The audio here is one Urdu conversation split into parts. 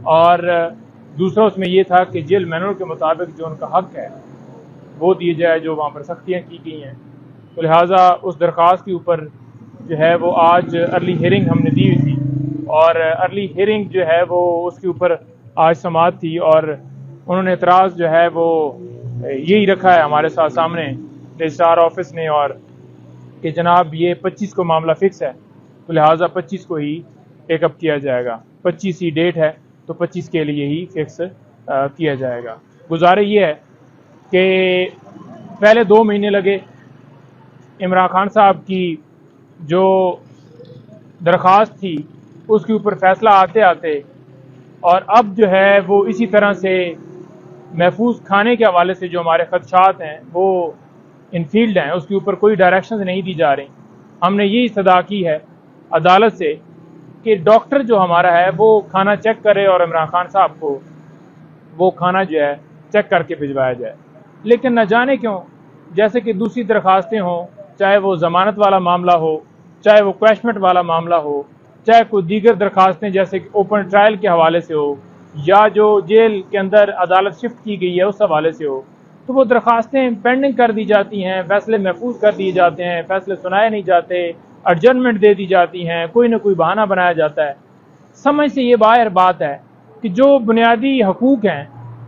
اور دوسرا اس میں یہ تھا کہ جیل مینول کے مطابق جو ان کا حق ہے وہ دیے جائے، جو وہاں پر سختیاں کی گئی ہیں۔ تو لہٰذا اس درخواست کے اوپر جو ہے وہ آج ارلی ہیئرنگ ہم نے دی ہوئی تھی، اور ارلی ہیئرنگ جو ہے وہ اس کے اوپر آج سماعت تھی، اور انہوں نے اعتراض جو ہے وہ یہی رکھا ہے ہمارے ساتھ سامنے رجسٹرار آفس نے، اور کہ جناب یہ 25 کو معاملہ فکس ہے، تو لہٰذا 25 کو ہی ٹیک اپ کیا جائے گا۔ 25 ہی ڈیٹ ہے تو 25 کے لیے ہی فکس کیا جائے گا۔ گزارش یہ ہے کہ پہلے 2 مہینے لگے عمران خان صاحب کی جو درخواست تھی اس کے اوپر فیصلہ آتے آتے، اور اب جو ہے وہ اسی طرح سے محفوظ کھانے کے حوالے سے جو ہمارے خدشات ہیں وہ انفیلڈ ہیں، اس کے اوپر کوئی ڈائریکشنز نہیں دی جا رہی۔ ہم نے یہی صدا کی ہے عدالت سے کہ ڈاکٹر جو ہمارا ہے وہ کھانا چیک کرے اور عمران خان صاحب کو وہ کھانا جو ہے چیک کر کے بھجوایا جائے، لیکن نہ جانے کیوں جیسے کہ دوسری درخواستیں ہوں، چاہے وہ ضمانت والا معاملہ ہو، چاہے وہ کویشمنٹ والا معاملہ ہو، چاہے کوئی دیگر درخواستیں جیسے کہ اوپن ٹرائل کے حوالے سے ہو، یا جو جیل کے اندر عدالت شفٹ کی گئی ہے اس حوالے سے ہو، تو وہ درخواستیں پینڈنگ کر دی جاتی ہیں، فیصلے محفوظ کر دیے جاتے ہیں، فیصلے سنائے نہیں جاتے، ایڈجرنمنٹ دے دی جاتی ہیں، کوئی نہ کوئی بہانہ بنایا جاتا ہے۔ سمجھ سے یہ باہر بات ہے کہ جو بنیادی حقوق ہیں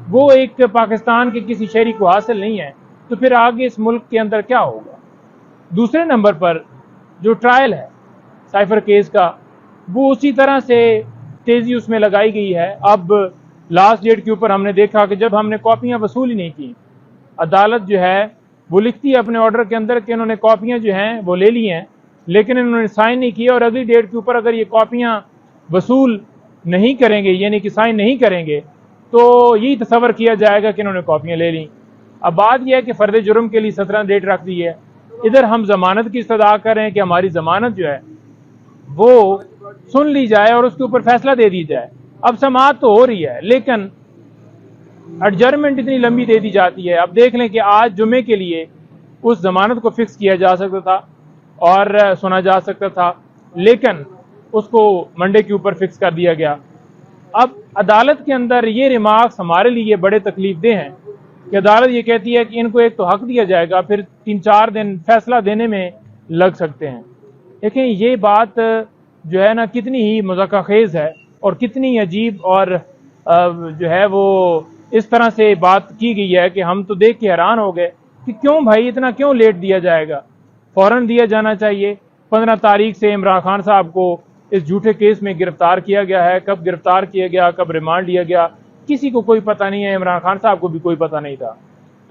وہ ایک پاکستان کے کسی شہری کو حاصل نہیں ہے، تو پھر آگے اس ملک کے اندر کیا ہوگا؟ دوسرے نمبر پر جو ٹرائل ہے سائفر کیس کا، وہ اسی طرح سے تیزی اس میں لگائی گئی ہے۔ اب لاسٹ ڈیٹ کے اوپر ہم نے دیکھا کہ جب ہم نے کاپیاں وصول ہی نہیں کی، عدالت جو ہے وہ لکھتی ہے اپنے آرڈر کے اندر کہ انہوں نے کاپیاں جو ہیں وہ لے لی ہیں، لیکن انہوں نے سائن نہیں کیا، اور اگلی ڈیٹ کے اوپر اگر یہ کاپیاں وصول نہیں کریں گے، یعنی کہ سائن نہیں کریں گے، تو یہی تصور کیا جائے گا کہ انہوں نے کاپیاں لے لیں۔ اب بات یہ ہے کہ فرد جرم کے لیے 17 ڈیٹ رکھ دی ہے، ادھر ہم ضمانت کی استدعا کر رہے ہیں کہ ہماری ضمانت جو ہے وہ سن لی جائے اور اس کے اوپر فیصلہ دے دی جائے۔ اب سماعت تو ہو رہی ہے لیکن ایڈجرمنٹ اتنی لمبی دے دی جاتی ہے۔ اب دیکھ لیں کہ آج جمعے کے لیے اس ضمانت کو فکس کیا جا سکتا تھا اور سنا جا سکتا تھا، لیکن اس کو منڈے کے اوپر فکس کر دیا گیا۔ اب عدالت کے اندر یہ ریمارکس ہمارے لیے بڑے تکلیف دہ ہیں کہ عدالت یہ کہتی ہے کہ ان کو ایک تو حق دیا جائے گا، پھر 3-4 دن فیصلہ دینے میں لگ سکتے ہیں۔ دیکھیں یہ بات جو ہے نا کتنی ہی مضحکہ خیز ہے اور کتنی عجیب، اور جو ہے وہ اس طرح سے بات کی گئی ہے کہ ہم تو دیکھ کے حیران ہو گئے کہ کیوں بھائی اتنا کیوں لیٹ دیا جائے گا؟ فوراً دیا جانا چاہیے۔ 15 تاریخ سے عمران خان صاحب کو اس جھوٹے کیس میں گرفتار کیا گیا ہے، کب گرفتار کیا گیا، کب ریمانڈ لیا گیا، کسی کو کوئی پتہ نہیں ہے، عمران خان صاحب کو بھی کوئی پتہ نہیں تھا۔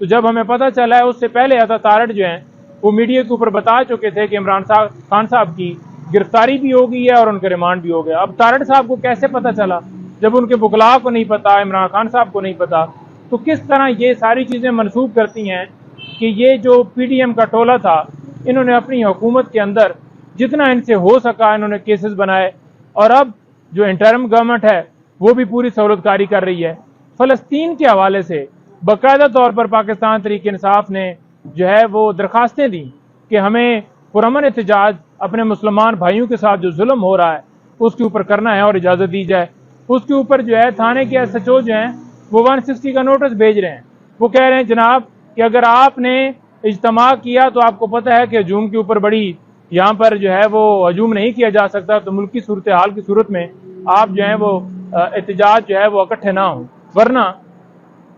تو جب ہمیں پتہ چلا ہے، اس سے پہلے عطا تارڑ جو ہیں وہ میڈیا کے اوپر بتا چکے تھے کہ عمران خان صاحب کی گرفتاری بھی ہو گئی ہے اور ان کا ریمانڈ بھی ہو گیا۔ اب تارڑ صاحب کو کیسے پتہ چلا جب ان کے وکلاء کو نہیں پتا، عمران خان صاحب کو نہیں پتا؟ تو کس طرح یہ ساری چیزیں منسوخ کرتی ہیں کہ یہ جو پی ڈی ایم کا ٹولہ تھا، انہوں نے اپنی حکومت کے اندر جتنا ان سے ہو سکا انہوں نے کیسز بنائے، اور اب جو انٹرم گورنمنٹ ہے وہ بھی پوری سہولت کاری کر رہی ہے۔ فلسطین کے حوالے سے باقاعدہ طور پر پاکستان تحریک انصاف نے جو ہے وہ درخواستیں دیں کہ ہمیں پرامن احتجاج اپنے مسلمان بھائیوں کے ساتھ جو ظلم ہو رہا ہے اس کے اوپر کرنا ہے اور اجازت دی جائے۔ اس کے اوپر جو ہے تھانے کے ایس ایچ او جو ہیں وہ 160 کا نوٹس بھیج رہے ہیں۔ وہ کہہ رہے ہیں جناب کہ اگر آپ نے اجتماع کیا تو آپ کو پتہ ہے کہ ہجوم کے اوپر بڑی یہاں پر جو ہے وہ ہجوم نہیں کیا جا سکتا، تو ملکی صورتحال کی صورت میں آپ جو ہیں وہ احتجاج جو ہے وہ اکٹھے نہ ہوں، ورنہ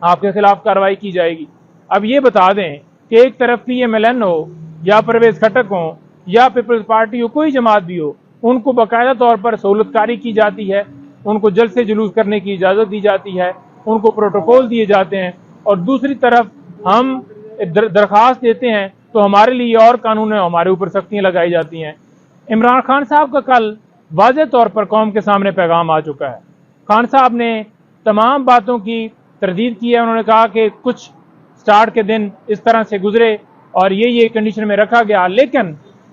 آپ کے خلاف کارروائی کی جائے گی۔ اب یہ بتا دیں کہ ایک طرف پی ایم ایل این ہو یا پرویز خٹک ہو یا پیپلز پارٹی ہو، کوئی جماعت بھی ہو، ان کو باقاعدہ طور پر سہولت کاری کی جاتی ہے، ان کو جلسے جلوس کرنے کی اجازت دی جاتی ہے، ان کو پروٹوکول دیے جاتے ہیں، اور دوسری طرف ہم درخواست دیتے ہیں تو ہمارے لیے اور قانون ہے، ہمارے اوپر سختیاں لگائی جاتی ہیں۔ عمران خان صاحب کا کل واضح طور پر قوم کے سامنے پیغام آ چکا ہے۔ خان صاحب نے تمام باتوں کی تردید کی ہے۔ انہوں نے کہا کہ کچھ سٹارٹ کے دن اس طرح سے گزرے اور یہ کنڈیشن میں رکھا گیا، لیکن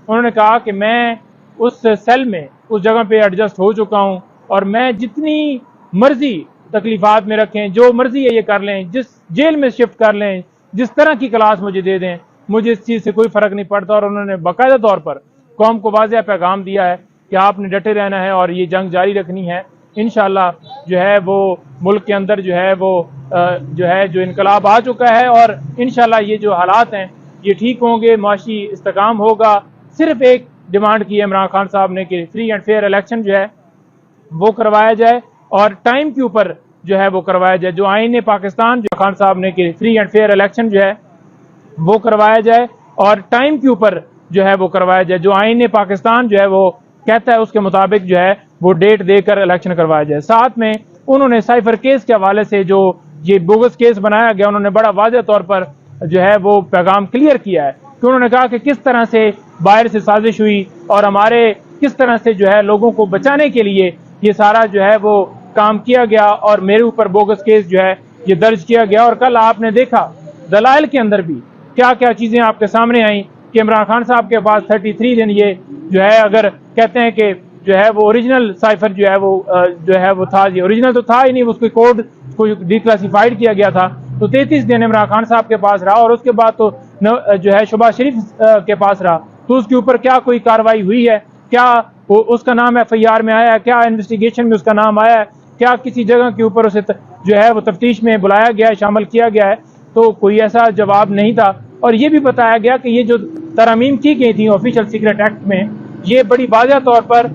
انہوں نے کہا کہ میں اس سیل میں اس جگہ پہ ایڈجسٹ ہو چکا ہوں، اور میں جتنی مرضی تکلیفات میں رکھیں، جو مرضی ہے یہ کر لیں، جس جیل میں شفٹ کر لیں، جس طرح کی کلاس مجھے دے دیں، مجھے اس چیز سے کوئی فرق نہیں پڑتا۔ اور انہوں نے باقاعدہ طور پر قوم کو واضح پیغام دیا ہے کہ آپ نے ڈٹے رہنا ہے اور یہ جنگ جاری رکھنی ہے، انشاءاللہ جو ہے وہ ملک کے اندر جو ہے جو انقلاب آ چکا ہے، اور انشاءاللہ یہ جو حالات ہیں یہ ٹھیک ہوں گے، معاشی استحکام ہوگا۔ صرف ایک ڈیمانڈ کی ہے عمران خان صاحب نے کہ فری اینڈ فیئر الیکشن جو ہے وہ کروایا جائے، اور ٹائم کے اوپر جو ہے وہ کروایا جائے۔ جو آئین پاکستان جو خان صاحب نے کہ فری اینڈ فیئر الیکشن جو ہے وہ کروایا جائے، اور ٹائم کے اوپر جو ہے وہ کروایا جائے۔ جو آئین پاکستان جو ہے وہ کہتا ہے اس کے مطابق جو ہے وہ ڈیٹ دے کر الیکشن کروایا جائے۔ ساتھ میں انہوں نے سائفر کیس کے حوالے سے جو یہ بوگس کیس بنایا گیا، انہوں نے بڑا واضح طور پر جو ہے وہ پیغام کلیئر کیا ہے کہ انہوں نے کہا کہ کس طرح سے باہر سے سازش ہوئی، اور ہمارے کس طرح سے جو ہے لوگوں کو بچانے کے لیے یہ سارا جو ہے وہ کام کیا گیا، اور میرے اوپر بوگس کیس جو ہے یہ درج کیا گیا۔ اور کل آپ نے دیکھا دلائل کے اندر بھی کیا کیا چیزیں آپ کے سامنے آئیں کہ عمران خان صاحب کے پاس 33 دن یہ جو ہے اگر کہتے ہیں کہ جو ہے وہ اوریجنل سائفر جو ہے وہ تھا، یہ اوریجنل تو تھا ہی نہیں، اس کے کوڈ کو ڈی کلاسیفائڈ کیا گیا تھا، تو 33 دن عمران خان صاحب کے پاس رہا، اور اس کے بعد تو جو ہے شہباز شریف کے پاس رہا، تو اس کے اوپر کیا کوئی کارروائی ہوئی ہے؟ کیا اس کا نام FIR میں آیا ہے؟ کیا انویسٹیگیشن میں اس کا نام آیا ہے؟ کیا کسی جگہ کے اوپر اسے جو ہے وہ تفتیش میں بلایا گیا ہے، شامل کیا گیا ہے؟ تو کوئی ایسا جواب نہیں تھا۔ اور یہ بھی بتایا گیا کہ یہ جو ترامیم کی گئی تھیں آفیشل سیکرٹ ایکٹ میں، یہ بڑی واضح طور پر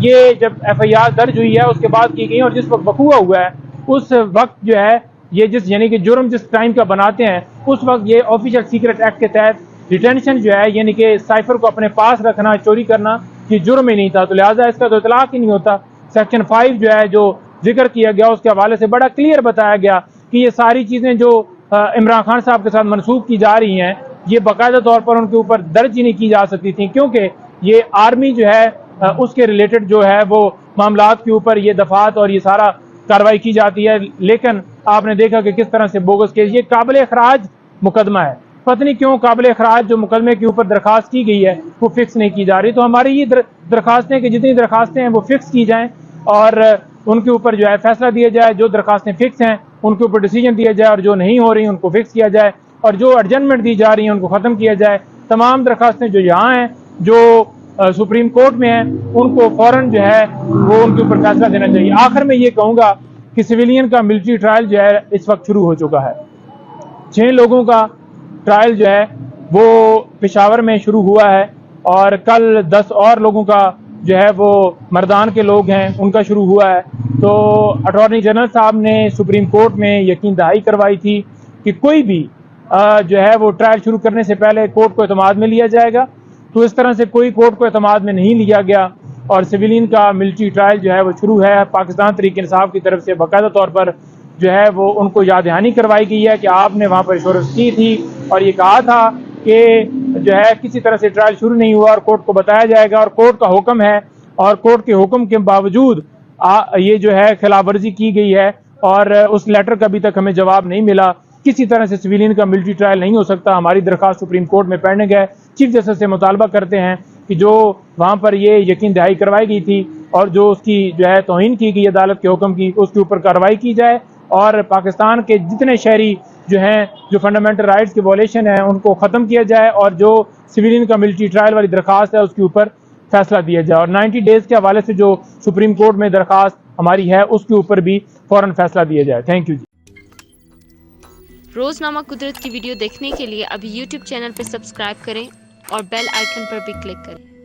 یہ جب FIR درج ہوئی ہے اس کے بعد کی گئی، اور جس وقت وقوع ہوا ہے اس وقت جو ہے یہ یعنی کہ جرم جس ٹائم کا بناتے ہیں اس وقت یہ آفیشل سیکرٹ ایکٹ کے تحت ڈیٹینشن جو ہے یعنی کہ سائفر کو اپنے پاس رکھنا، چوری کرنا، یہ جرم ہی نہیں تھا، تو لہٰذا اس کا تو اطلاق ہی نہیں ہوتا۔ سیکشن 5 جو ہے جو ذکر کیا گیا اس کے حوالے سے بڑا کلیئر بتایا گیا کہ یہ ساری چیزیں جو عمران خان صاحب کے ساتھ منسوخ کی جا رہی ہیں یہ باقاعدہ طور پر ان کے اوپر درج ہی نہیں کی جا سکتی تھیں، کیونکہ یہ آرمی جو ہے اس کے ریلیٹڈ جو ہے وہ معاملات کے اوپر یہ دفعات اور یہ سارا کارروائی کی جاتی ہے۔ لیکن آپ نے دیکھا کہ کس طرح سے بوگس کیس، یہ قابل اخراج مقدمہ ہے، پتہ نہیں کیوں قابل اخراج جو مقدمے کے اوپر درخواست کی گئی ہے وہ فکس نہیں کی جا رہی۔ تو ہماری یہ درخواستیں کہ جتنی درخواستیں ہیں وہ فکس کی جائیں، اور ان کے اوپر جو ہے فیصلہ دیا جائے، جو درخواستیں فکس ہیں ان کے اوپر ڈیسیجن دیا جائے، اور جو نہیں ہو رہی ان کو فکس کیا جائے، اور جو ایڈجسٹمنٹ دی جا رہی ہیں ان کو ختم کیا جائے۔ تمام درخواستیں جو یہاں ہیں جو سپریم کورٹ میں ہیں ان کو فوراً جو ہے وہ ان کے اوپر فیصلہ دینا چاہیے۔ آخر میں یہ کہوں گا کہ سویلین کا ملٹری ٹرائل جو ہے اس وقت شروع ہو چکا ہے۔ 6 لوگوں کا ٹرائل جو ہے وہ پشاور میں شروع ہوا ہے، اور کل 10 اور لوگوں کا جو ہے وہ مردان کے لوگ ہیں ان کا شروع ہوا ہے۔ تو اٹارنی جنرل صاحب نے سپریم کورٹ میں یقین دہانی کروائی تھی کہ کوئی بھی جو ہے وہ ٹرائل شروع کرنے سے پہلے کورٹ کو اعتماد میں لیا جائے گا، تو اس طرح سے کوئی کورٹ کو اعتماد میں نہیں لیا گیا، اور سویلین کا ملٹری ٹرائل جو ہے وہ شروع ہے۔ پاکستان تحریک انصاف کی طرف سے باقاعدہ طور پر جو ہے وہ ان کو یاد دہانی کروائی گئی ہے کہ آپ نے وہاں پر انشورنس کی تھی اور یہ کہا تھا کہ جو ہے کسی طرح سے ٹرائل شروع نہیں ہوا، اور کورٹ کو بتایا جائے گا، اور کورٹ کا حکم ہے، اور کورٹ کے حکم کے باوجود یہ جو ہے خلاف ورزی کی گئی ہے، اور اس لیٹر کا ابھی تک ہمیں جواب نہیں ملا۔ کسی طرح سے سویلین کا ملٹری ٹرائل نہیں ہو سکتا۔ ہماری درخواست سپریم کورٹ میں پڑھنے گئے، چیف جسٹس سے مطالبہ کرتے ہیں کہ جو وہاں پر یہ یقین دہانی کروائی گئی تھی اور جو اس کی جو ہے توہین کی گئی عدالت کے حکم کی، اس کے اوپر کارروائی کی جائے، اور پاکستان کے جتنے شہری جو ہیں جو فنڈامنٹل رائٹس کی وائلیشن ہے ان کو ختم کیا جائے، اور جو سویلین کا ملٹری ٹرائل والی درخواست ہے اس کے اوپر فیصلہ دیا جائے، اور 90 ڈیز کے حوالے سے جو سپریم کورٹ میں درخواست ہماری ہے اس کے اوپر بھی فوراً فیصلہ دیا جائے۔ تھینک یو جی۔ روزنامہ قدرت کی ویڈیو دیکھنے کے لیے ابھی YouTube چینل پہ سبسکرائب کریں اور بیل آئیکن پر بھی کلک کریں۔